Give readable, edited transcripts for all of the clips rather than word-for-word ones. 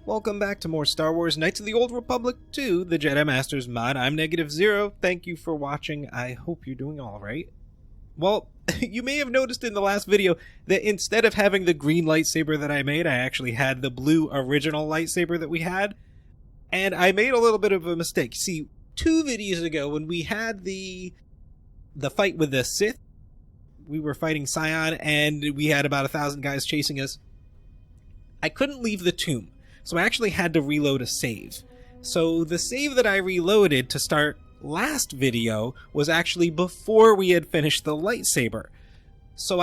Welcome back to more Star Wars Knights of the Old Republic 2, the Jedi Masters mod. I'm Negative Zero. Thank you for watching. I hope you're doing alright. Well, you may have noticed in the last video that instead of having the green lightsaber that I made, I actually had the blue original lightsaber that we had. And I made a little bit of a mistake. See, 2 videos ago when we had the fight with the Sith, we were fighting Scion and we had about 1,000 guys chasing us. I couldn't leave the tomb. So I actually had to reload a save. So the save that I reloaded to start last video was actually before we had finished the lightsaber. So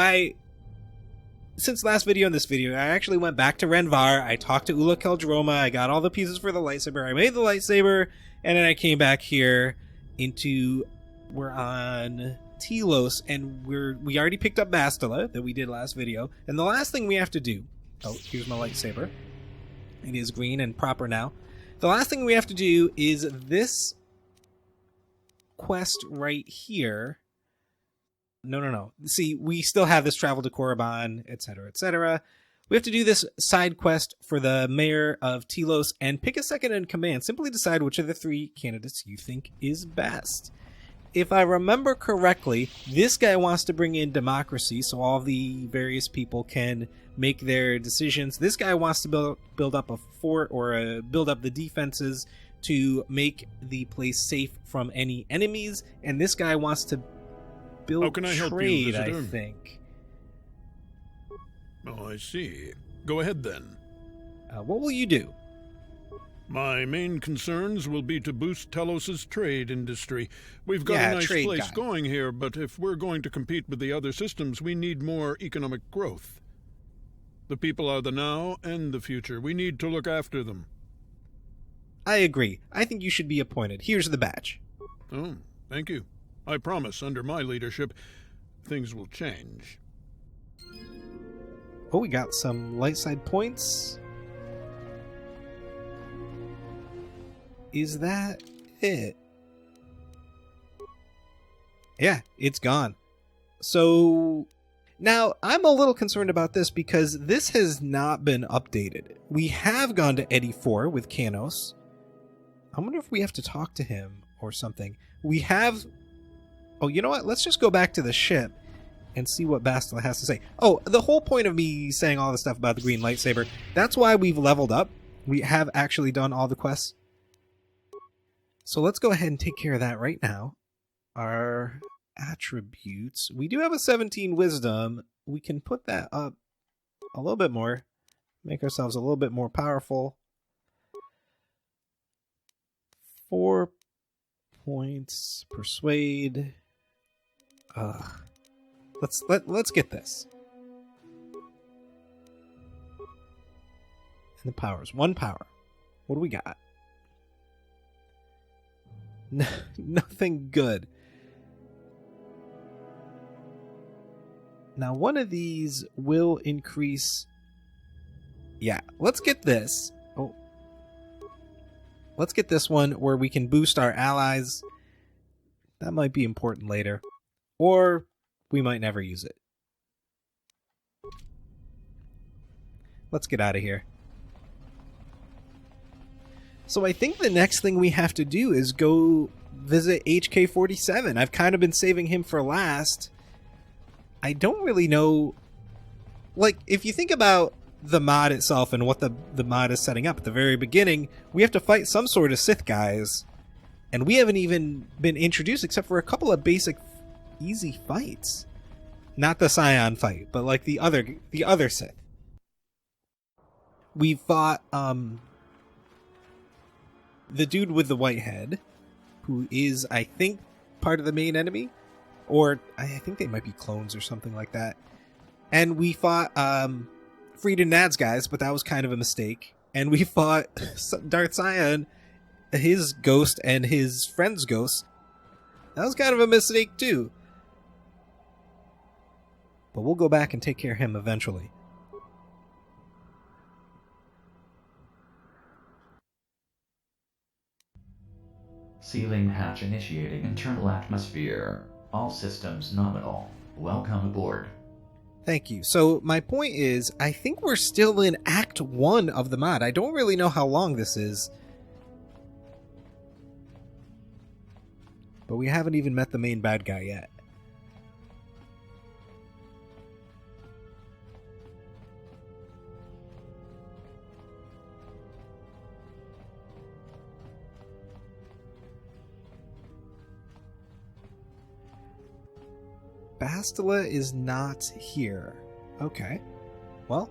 since last video and this video, I actually went back to Renvar, I talked to Ula Keldroma, I got all the pieces for the lightsaber, I made the lightsaber, and then I came back here we're on Telos, and we already picked up Bastila that we did last video, and the last thing we have to do, oh, here's my lightsaber. It is green and proper now. The last thing we have to do is this quest right here. No. See, we still have this travel to Korriban, etc., etc. We have to do this side quest for the mayor of Telos and pick a second in command. Simply decide which of the 3 candidates you think is best. If I remember correctly, this guy wants to bring in democracy so all the various people can make their decisions. This guy wants to build up a fort or build up the defenses to make the place safe from any enemies. And this guy wants to build trade, I think. Oh, I see. Go ahead then. What will you do? My main concerns will be to boost Telos' trade industry. We've got a nice place going here, but if we're going to compete with the other systems, we need more economic growth. The people are the now and the future. We need to look after them. I agree. I think you should be appointed. Here's the badge. Oh, thank you. I promise, under my leadership, things will change. Oh, we got some light side points. Is that it? Yeah, it's gone. So now I'm a little concerned about this because this has not been updated. We have gone to Eddie 4 with Kanos. I wonder if we have to talk to him or something. We have... Oh, you know what? Let's just go back to the ship and see what Bastila has to say. Oh, the whole point of me saying all the stuff about the green lightsaber, that's why we've leveled up. We have actually done all the quests. So let's go ahead and take care of that right now. Our attributes. We do have a 17 wisdom. We can put that up a little bit more. Make ourselves a little bit more powerful. 4 points. Persuade. Let's get this. And the powers. 1 power. What do we got? Nothing good. Now, one of these will increase... Yeah, let's get this. Oh. Let's get this one where we can boost our allies. That might be important later. Or we might never use it. Let's get out of here. So I think the next thing we have to do is go visit HK-47. I've kind of been saving him for last. I don't really know... Like, if you think about the mod itself and what the mod is setting up at the very beginning, we have to fight some sort of Sith guys. And we haven't even been introduced except for a couple of basic easy fights. Not the Scion fight, but like the other Sith. We fought, the dude with the white head, who is, I think, part of the main enemy, or I think they might be clones or something like that. And we fought Freed and Nad's guys, but that was kind of a mistake. And we fought D'arth Syyth, his ghost, and his friend's ghost. That was kind of a mistake too. But we'll go back and take care of him eventually. Sealing hatch initiating internal atmosphere. All systems nominal. Welcome aboard. Thank you. So my point is, I think we're still in Act 1 of the mod. I don't really know how long this is. But we haven't even met the main bad guy yet. Bastila is not here. Okay. Well.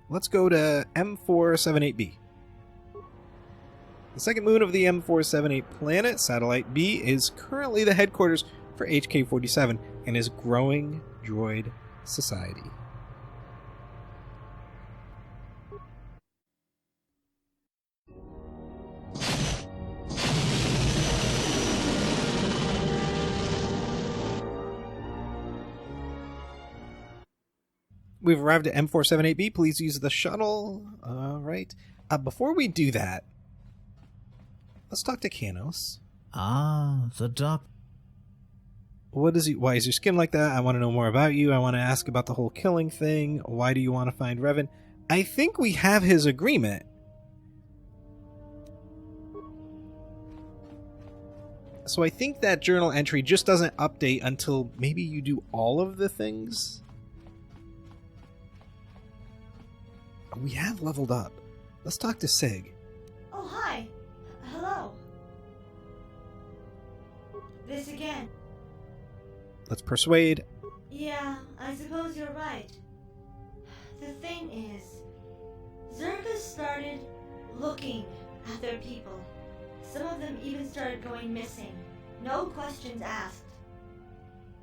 Let's go to M478b. The second moon of the M478 planet, Satellite B, is currently the headquarters for HK-47 and is growing droid society. We've arrived at M478B. Please use the shuttle. All right. Before we do that, let's talk to Kanos. Ah, the doc. What is he? Why is your skin like that? I want to know more about you. I want to ask about the whole killing thing. Why do you want to find Revan? I think we have his agreement. So I think that journal entry just doesn't update until maybe you do all of the things. We have leveled up. Let's talk to Sig. Oh, hi. Hello. This again. Let's persuade. Yeah, I suppose you're right. The thing is, Zerka started looking at their people. Some of them even started going missing. No questions asked.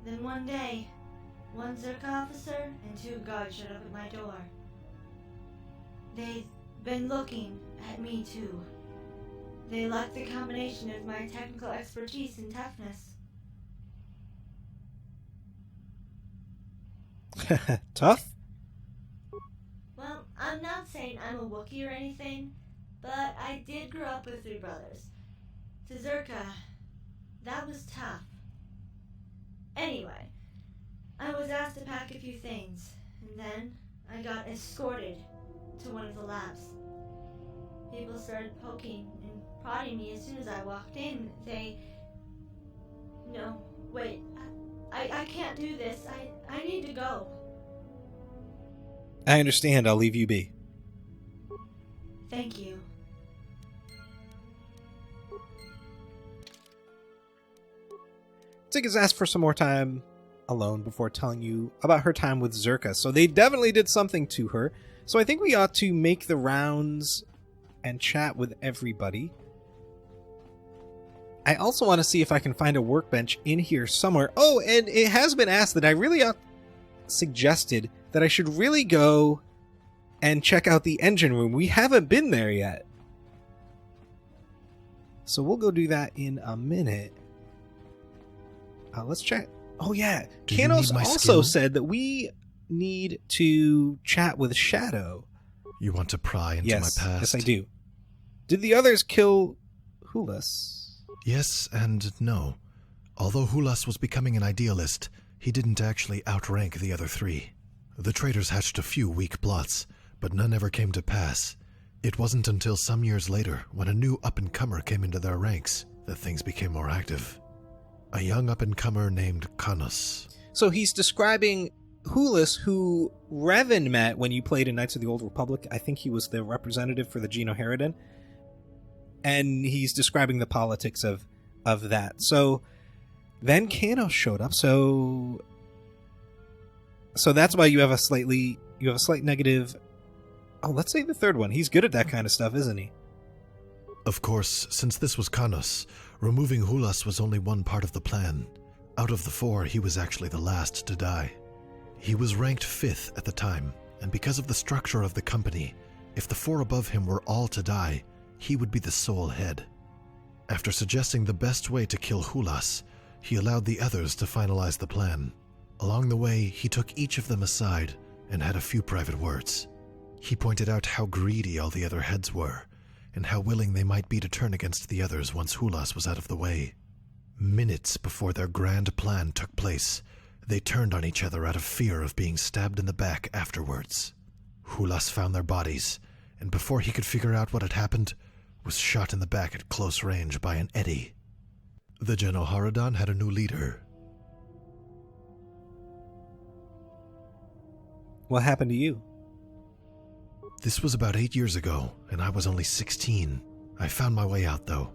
Then one day, one Zerka officer and 2 guards showed up at my door. They've been looking at me too. They liked the combination of my technical expertise and toughness. Tough? Well, I'm not saying I'm a Wookiee or anything, but I did grow up with 3 brothers. To Zerka, that was tough. Anyway, I was asked to pack a few things, and then I got escorted to one of the labs. People started poking and prodding me as soon as I walked in. No, wait. I can't do this. I need to go. I understand. I'll leave you be. Thank you. Sig has asked for some more time alone before telling you about her time with Zerka. So they definitely did something to her. So I think we ought to make the rounds and chat with everybody. I also want to see if I can find a workbench in here somewhere. Oh, and it has been asked that I really suggested that I should really go and check out the engine room. We haven't been there yet. So we'll go do that in a minute. Let's check. Oh yeah, Kanos also said that we need to chat with Shadow. You want to pry into my past? Yes, I do. Did the others kill Hulas? Yes and no. Although Hulas was becoming an idealist, he didn't actually outrank the other 3. The traitors hatched a few weak plots, but none ever came to pass. It wasn't until some years later, when a new up-and-comer came into their ranks, that things became more active. A young up-and-comer named Kanos. So he's describing Hulas, who Revan met when you played in Knights of the Old Republic. I think he was the representative for the Geno Herodin. And he's describing the politics of that. So then Kanos showed up. So that's why you have a slight negative. Oh, let's say the third one. He's good at that kind of stuff, isn't he? Of course, since this was Kanos, removing Hulas was only one part of the plan. Out of the 4, he was actually the last to die. He was ranked 5th at the time, and because of the structure of the company, if the 4 above him were all to die, he would be the sole head. After suggesting the best way to kill Hulas, he allowed the others to finalize the plan. Along the way, he took each of them aside and had a few private words. He pointed out how greedy all the other heads were, and how willing they might be to turn against the others once Hulas was out of the way. Minutes before their grand plan took place, they turned on each other out of fear of being stabbed in the back afterwards. Hulas found their bodies, and before he could figure out what had happened, was shot in the back at close range by an eddy. The Genoharadan had a new leader. What happened to you? This was about 8 years ago, and I was only 16. I found my way out, though.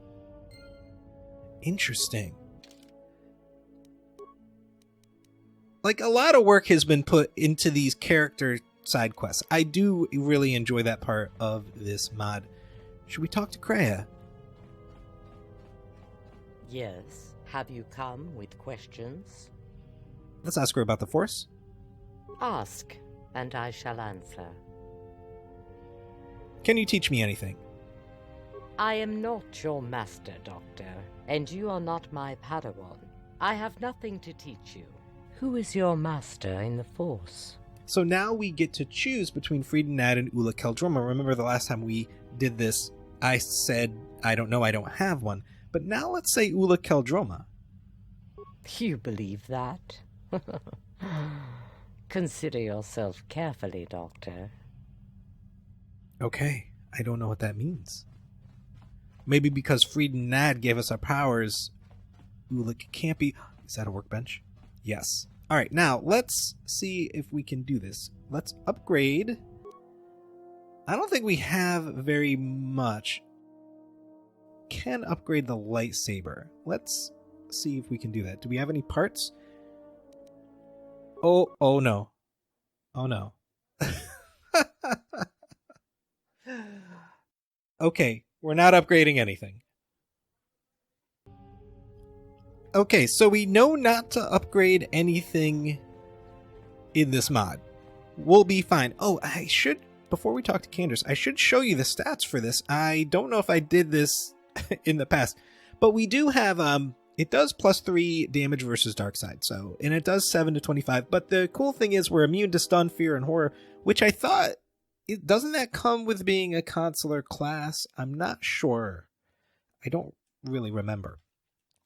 Interesting. Like, a lot of work has been put into these character side quests. I do really enjoy that part of this mod. Should we talk to Kreia? Yes. Have you come with questions? Let's ask her about the Force. Ask, and I shall answer. Can you teach me anything? I am not your master, Doctor, and you are not my Padawan. I have nothing to teach you. Who is your master in the Force? So now we get to choose between Freedon Nad and Ula Keldroma. Remember the last time we did this, I said, I don't know, I don't have one. But now let's say Ula Keldroma. You believe that? Consider yourself carefully, Doctor. Okay, I don't know what that means. Maybe because Freedon Nad gave us our powers, Ula can't be... Is that a workbench? Yes. Alright, now let's see if we can do this. Let's upgrade. I don't think we have very much. Can upgrade the lightsaber. Let's see if we can do that. Do we have any parts? Oh no. Oh no. Okay, we're not upgrading anything. Okay, so we know not to upgrade anything in this mod. We'll be fine. Oh, I should, before we talk to Candace, I should show you the stats for this. I don't know if I did this in the past, but we do have, it does +3 damage versus dark side, so, and it does 7 to 25, but the cool thing is we're immune to stun, fear, and horror, which I thought, doesn't that come with being a consular class? I'm not sure. I don't really remember.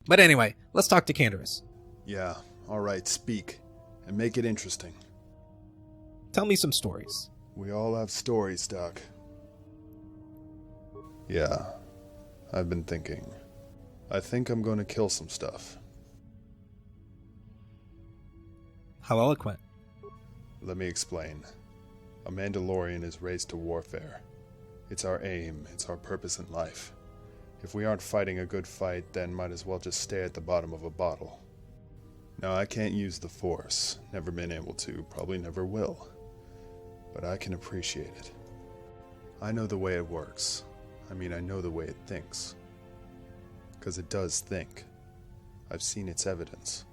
But anyway, let's talk to Candace. Yeah, alright, speak. And make it interesting. Tell me some stories. We all have stories, Doc. Yeah, I've been thinking. I think I'm going to kill some stuff. How eloquent. Let me explain. A Mandalorian is raised to warfare. It's our aim, it's our purpose in life. If we aren't fighting a good fight, then might as well just stay at the bottom of a bottle. Now, I can't use the Force. Never been able to, probably never will. But I can appreciate it. I know the way it works. I mean, I know the way it thinks. 'Cause it does think. I've seen its evidence.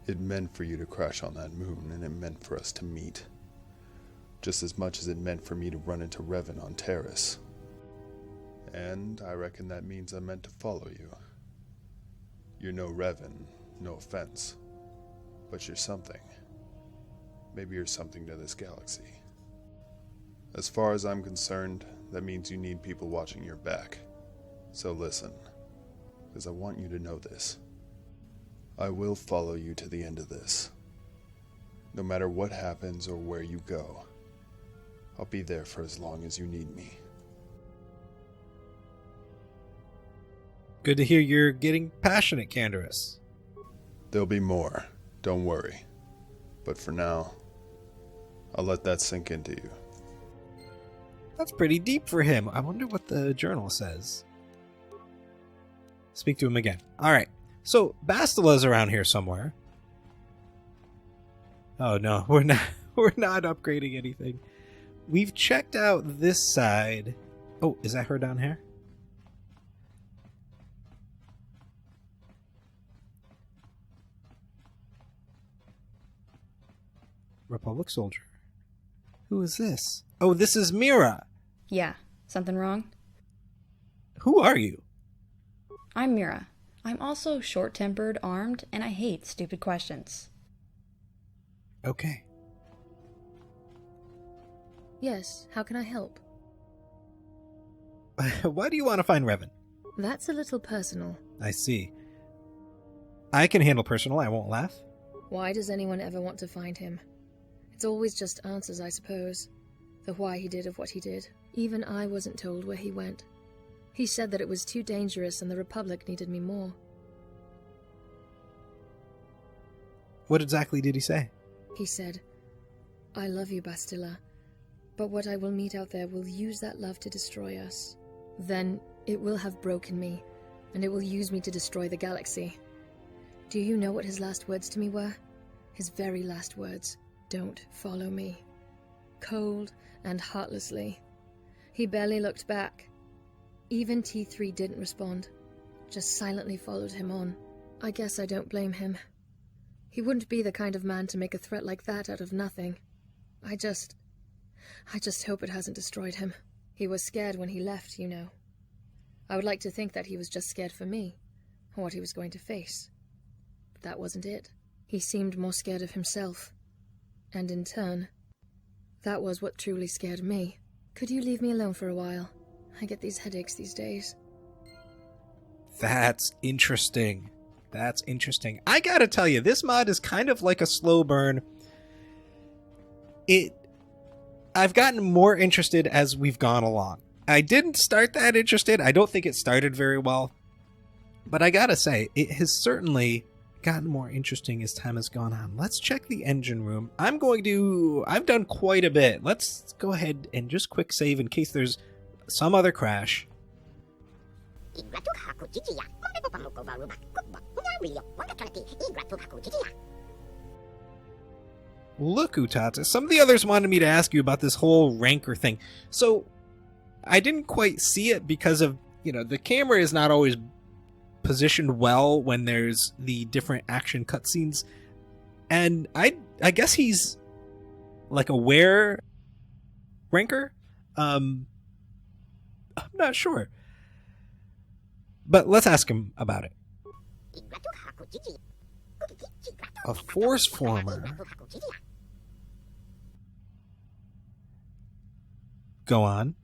It meant for you to crash on that moon, and it meant for us to meet. Just as much as it meant for me to run into Revan on Telos. And I reckon that means I'm meant to follow you. You're no Revan, no offense. But you're something. Maybe you're something to this galaxy. As far as I'm concerned, that means you need people watching your back. So listen, because I want you to know this. I will follow you to the end of this. No matter what happens or where you go, I'll be there for as long as you need me. Good to hear you're getting passionate, Candace. There'll be more, don't worry. But for now, I'll let that sink into you. That's pretty deep for him. I wonder what the journal says. Speak to him again. Alright, so Bastila's around here somewhere. Oh no, we're not upgrading anything. We've checked out this side. Oh, is that her down here? Republic soldier. Who is this? Oh, this is Mira. Yeah, something wrong? Who are you? I'm Mira. I'm also short-tempered, armed, and I hate stupid questions. Okay. Yes, how can I help? Why do you want to find Revan? That's a little personal. I see. I can handle personal, I won't laugh. Why does anyone ever want to find him? It's always just answers, I suppose. The why he did of what he did. Even I wasn't told where he went. He said that it was too dangerous and the Republic needed me more. What exactly did he say? He said, I love you, Bastila, but what I will meet out there will use that love to destroy us. Then it will have broken me, and it will use me to destroy the galaxy. Do you know what his last words to me were? His very last words. Don't follow me. Cold and heartlessly. He barely looked back. Even T3 didn't respond, just silently followed him on. I guess I don't blame him. He wouldn't be the kind of man to make a threat like that out of nothing. I just hope it hasn't destroyed him. He was scared when he left, you know. I would like to think that he was just scared for me, or what he was going to face. But that wasn't it. He seemed more scared of himself. And in turn, that was what truly scared me. Could you leave me alone for a while? I get these headaches these days. That's interesting. That's interesting. I gotta tell you, this mod is kind of like a slow burn. I've gotten more interested as we've gone along. I didn't start that interested. I don't think it started very well. But I gotta say, it has certainly gotten more interesting as time has gone on. Let's check the engine room. I've done quite a bit. Let's go ahead and just quick save in case there's some other crash. Look, Utata, some of the others wanted me to ask you about this whole ranker thing. So, I didn't quite see it because of, the camera is not always positioned well when there's the different action cutscenes. And I guess he's like a wear ranker? I'm not sure. But let's ask him about it. A force former. Go on.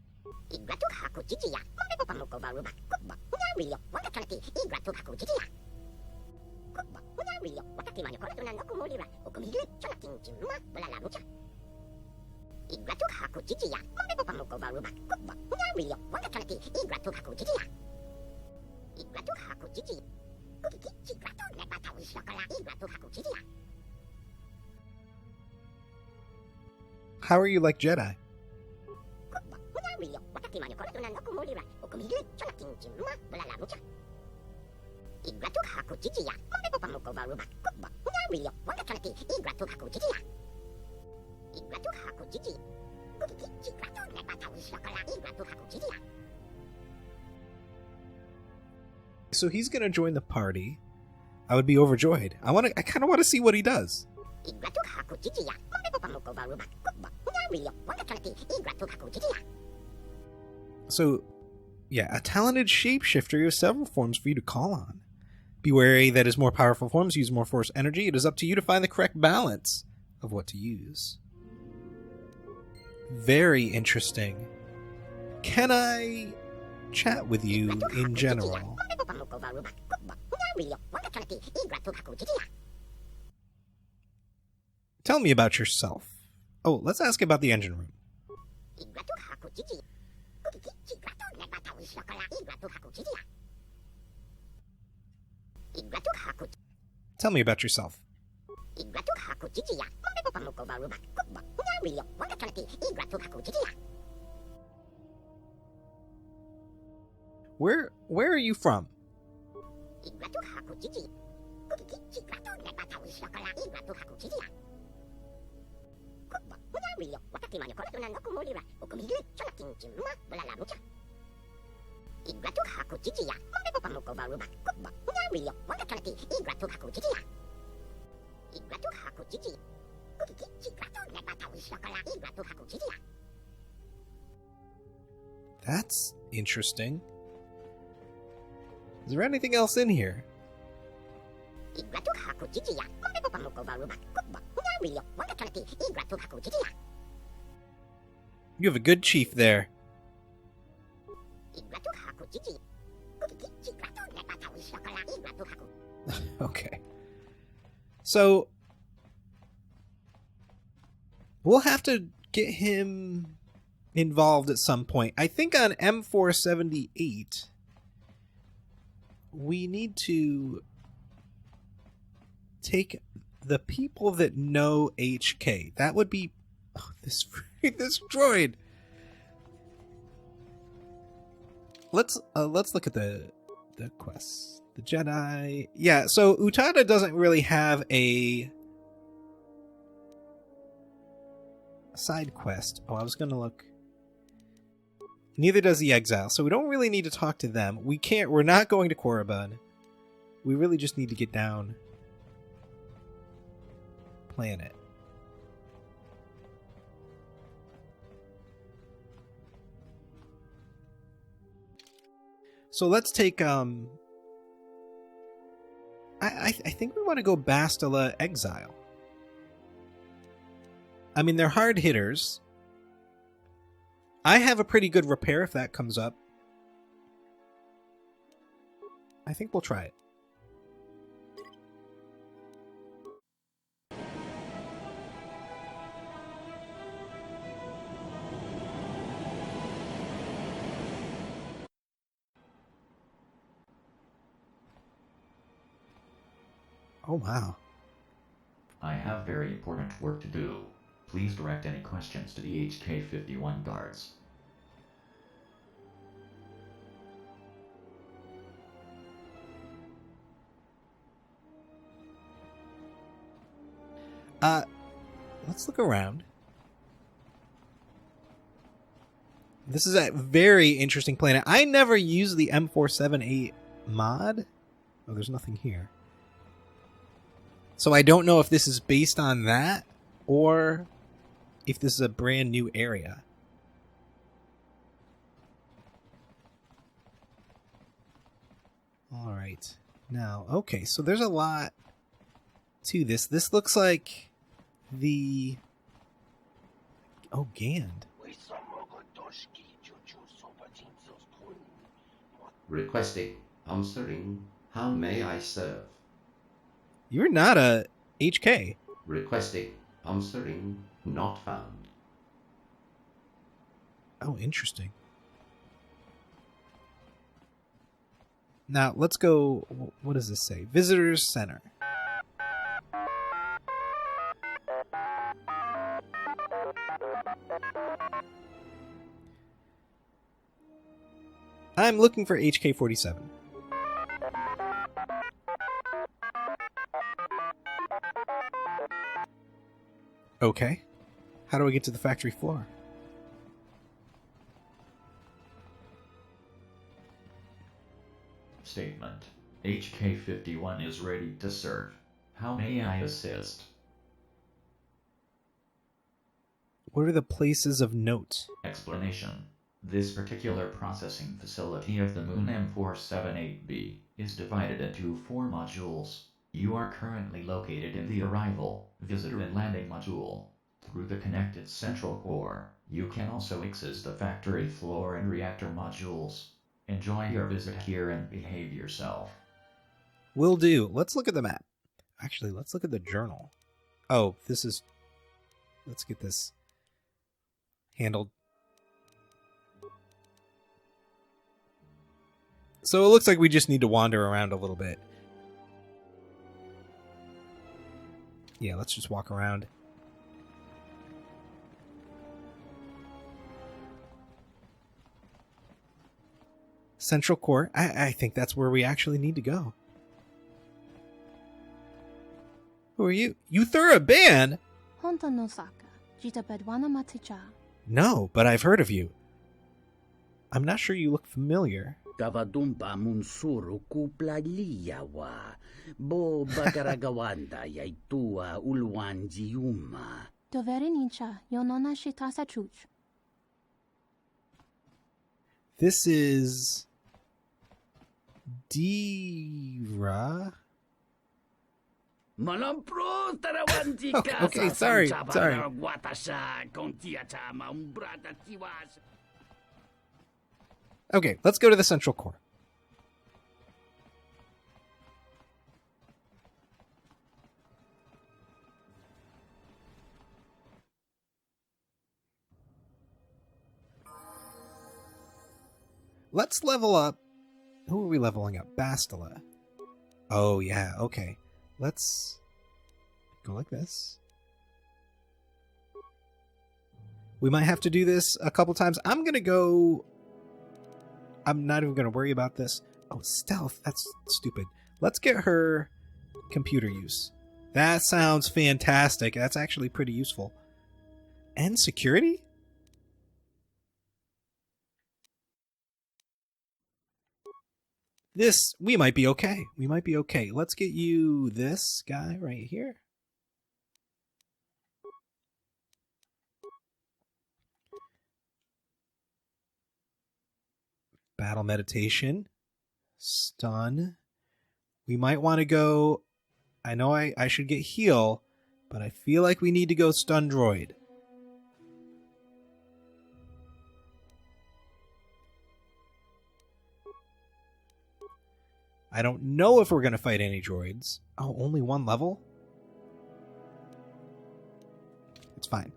How are you like Jedi? So he's gonna join the party. I would be overjoyed. I kind of want to see what he does. So, yeah, a talented shapeshifter. You have several forms for you to call on. Be wary that his more powerful forms use more force energy. It is up to you to find the correct balance of what to use. Very interesting. Can I chat with you in general? Tell me about yourself. Oh, let's ask about the engine room. Tell me about yourself. Where are you from? That's interesting. Is there anything else in here? You have a good chief there. Okay. So we'll have to get him involved at some point. I think on M478 we need to take the people that know HK. That would be this droid. Let's look at the quests. The Jedi. Yeah, so Utada doesn't really have a side quest. Oh, I was going to look. Neither does the Exile, so we don't really need to talk to them. We're not going to Korriban. We really just need to get down planet. So let's take I think we want to go Bastila Exile. I mean, they're hard hitters. I have a pretty good repair if that comes up. I think we'll try it. Oh, wow. I have very important work to do. Please direct any questions to the HK-51 guards. Let's look around. This is a very interesting planet. I never used the M478 mod. Oh, there's nothing here. So I don't know if this is based on that or if this is a brand new area. All right. Now, okay, so there's a lot to this. This looks like the... Oh, Gand. Requesting. Answering. How may I serve? You're not a HK. Requesting. Answering. Not found. Oh, interesting. Now, let's go... What does this say? Visitors Center. I'm looking for HK-47. Okay. How do I get to the factory floor? Statement. HK-51 is ready to serve. How may I assist? What are the places of note? Explanation. This particular processing facility of the Moon M478B is divided into 4 modules. You are currently located in the Arrival, Visitor and Landing module. Through the connected central core, you can also access the factory floor and reactor modules. Enjoy your visit here and behave yourself. Will do. Let's look at the map. Actually, let's look at the journal. Oh, this is... Let's get this handled. So it looks like we just need to wander around a little bit. Yeah, let's just walk around. Central Core. I think that's where we actually need to go. Who are you? Euthura Ban? No, but I've heard of you. I'm not sure you look familiar. Kavadumpa munsuru kupla liyawa. Bo bagaragawanda yaitua ulwan jiuma. Doverenicha yonona shitasa chuch. This is Dira. Okay, sorry. Okay, let's go to the central core. let's level up. Who are we leveling up? Bastila. Oh, yeah, okay. Let's go like this. We might have to do this a couple times. I'm not even going to worry about this. Oh, stealth. That's stupid. Let's get her computer use. That sounds fantastic. That's actually pretty useful. And security? We might be okay. We might be okay. Let's get you this guy right here. Battle meditation. Stun. We might want to go... I know I should get heal, but I feel like we need to go stun droid. I don't know if we're going to fight any droids. Oh, only one level? It's fine.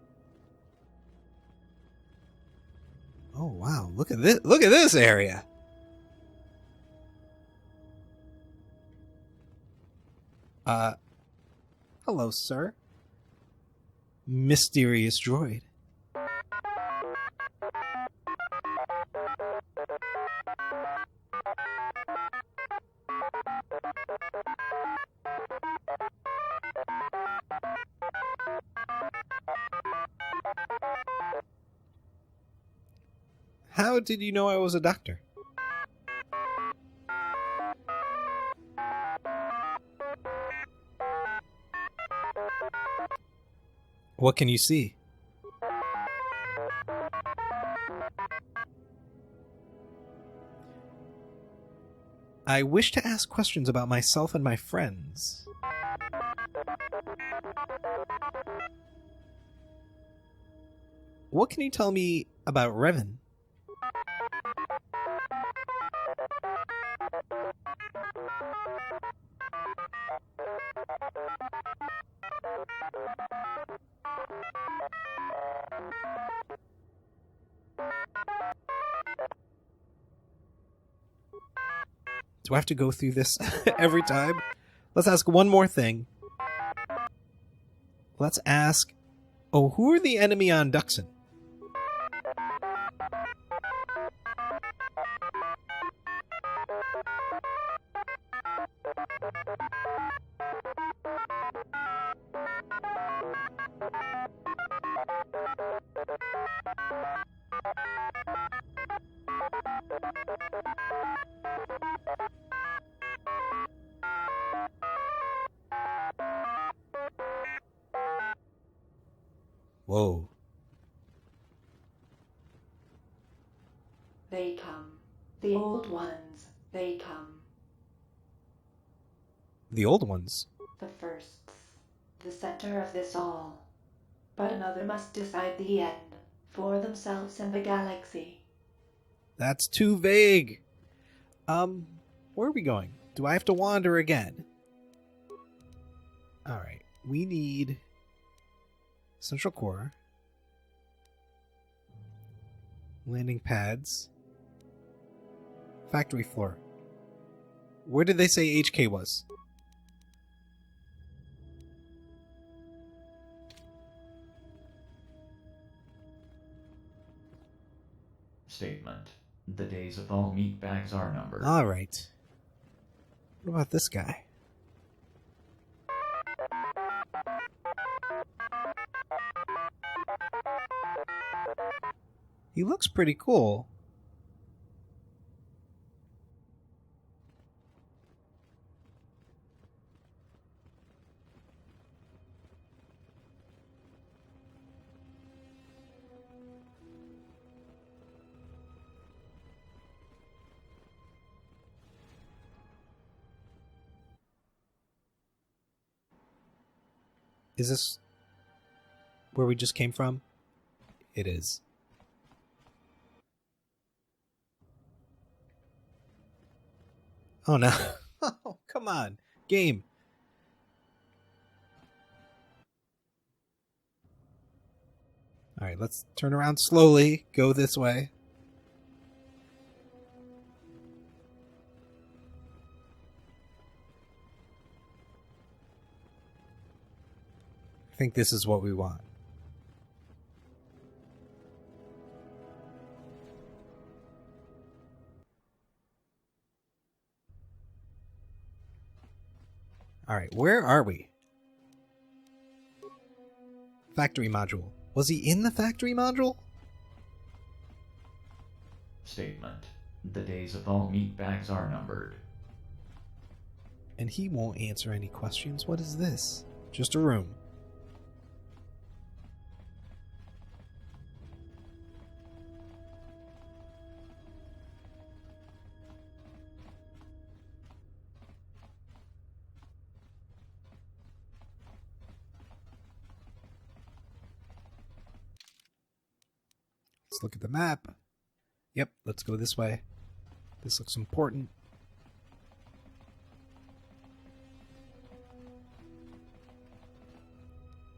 Oh, wow. Look at this. Look at this area. Hello, sir. Mysterious droid. How did you know I was a doctor? What can you see? I wish to ask questions about myself and my friends. What can you tell me about Revan? Do I have to go through this every time? Let's ask one more thing. Let's ask... Oh, who are the enemy on Duxon? Whoa. They come. The old ones, they come. The old ones? The firsts. The center of this all. But another must decide the end, for themselves and the galaxy. That's too vague. Where are we going? Do I have to wander again? Alright, we need... Central core. Landing pads. Factory floor. Where did they say HK was? Statement. The days of all meatbags are numbered. Alright. What about this guy? He looks pretty cool. Is this where we just came from? It is. Oh no. Oh, come on. Game. Alright, let's turn around slowly. Go this way. think this is what we want. Alright, where are we? Factory module. Was he in the factory module? Statement. The days of all meatbags are numbered. And he won't answer any questions. What is this? Just a room. Let's look at the map. Yep, let's go this way. This looks important.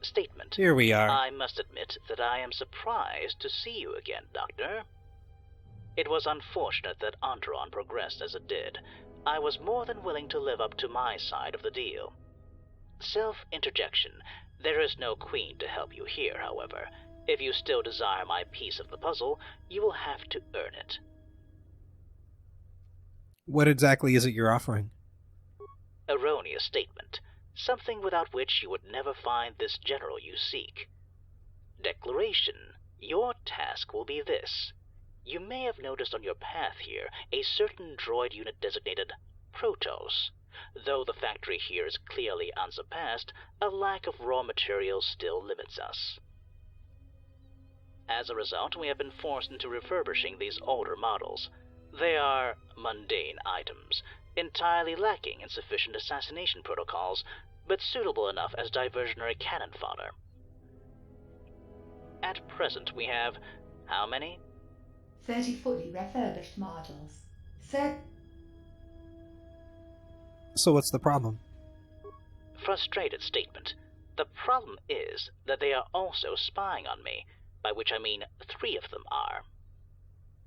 Statement. Here we are. I must admit that I am surprised to see you again, Doctor. It was unfortunate that Onderon progressed as it did. I was more than willing to live up to my side of the deal. Self-interjection. There is no queen to help you here, however. If you still desire my piece of the puzzle, you will have to earn it. What exactly is it you're offering? Erroneous statement. Something without which you would never find this general you seek. Declaration. Your task will be this. You may have noticed on your path here a certain droid unit designated Protos. Though the factory here is clearly unsurpassed, a lack of raw materials still limits us. As a result, we have been forced into refurbishing these older models. They are mundane items, entirely lacking in sufficient assassination protocols, but suitable enough as diversionary cannon fodder. At present, we have how many? 30 fully refurbished models. So what's the problem? Frustrated statement. The problem is that they are also spying on me, by which I mean 3 of them are.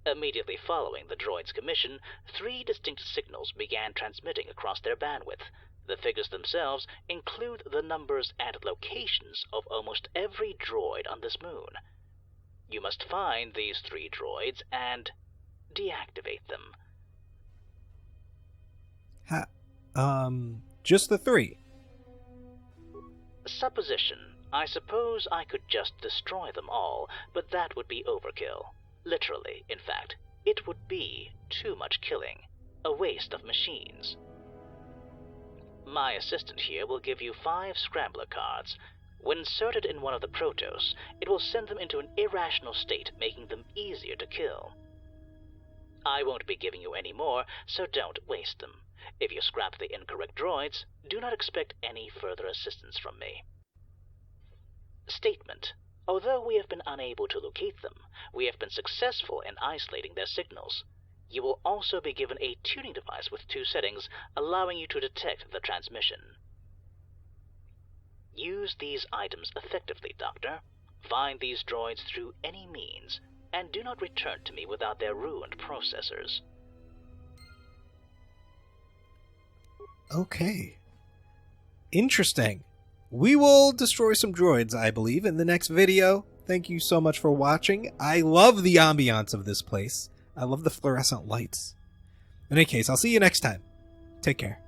Immediately following the droid's commission, 3 distinct signals began transmitting across their bandwidth. The figures themselves include the numbers and locations of almost every droid on this moon. You must find these 3 droids and deactivate them. Just the 3? Supposition. I suppose I could just destroy them all, but that would be overkill. Literally, in fact. It would be too much killing. A waste of machines. My assistant here will give you 5 scrambler cards. When inserted in one of the Protos, it will send them into an irrational state, making them easier to kill. I won't be giving you any more, so don't waste them. If you scrap the incorrect droids, do not expect any further assistance from me. Statement. Although we have been unable to locate them, we have been successful in isolating their signals. You will also be given a tuning device with 2 settings, allowing you to detect the transmission. Use these items effectively, Doctor. Find these droids through any means, and do not return to me without their ruined processors. Okay. Interesting. We will destroy some droids, I believe, in the next video. Thank you so much for watching. I love the ambiance of this place. I love the fluorescent lights. In any case, I'll see you next time. Take care.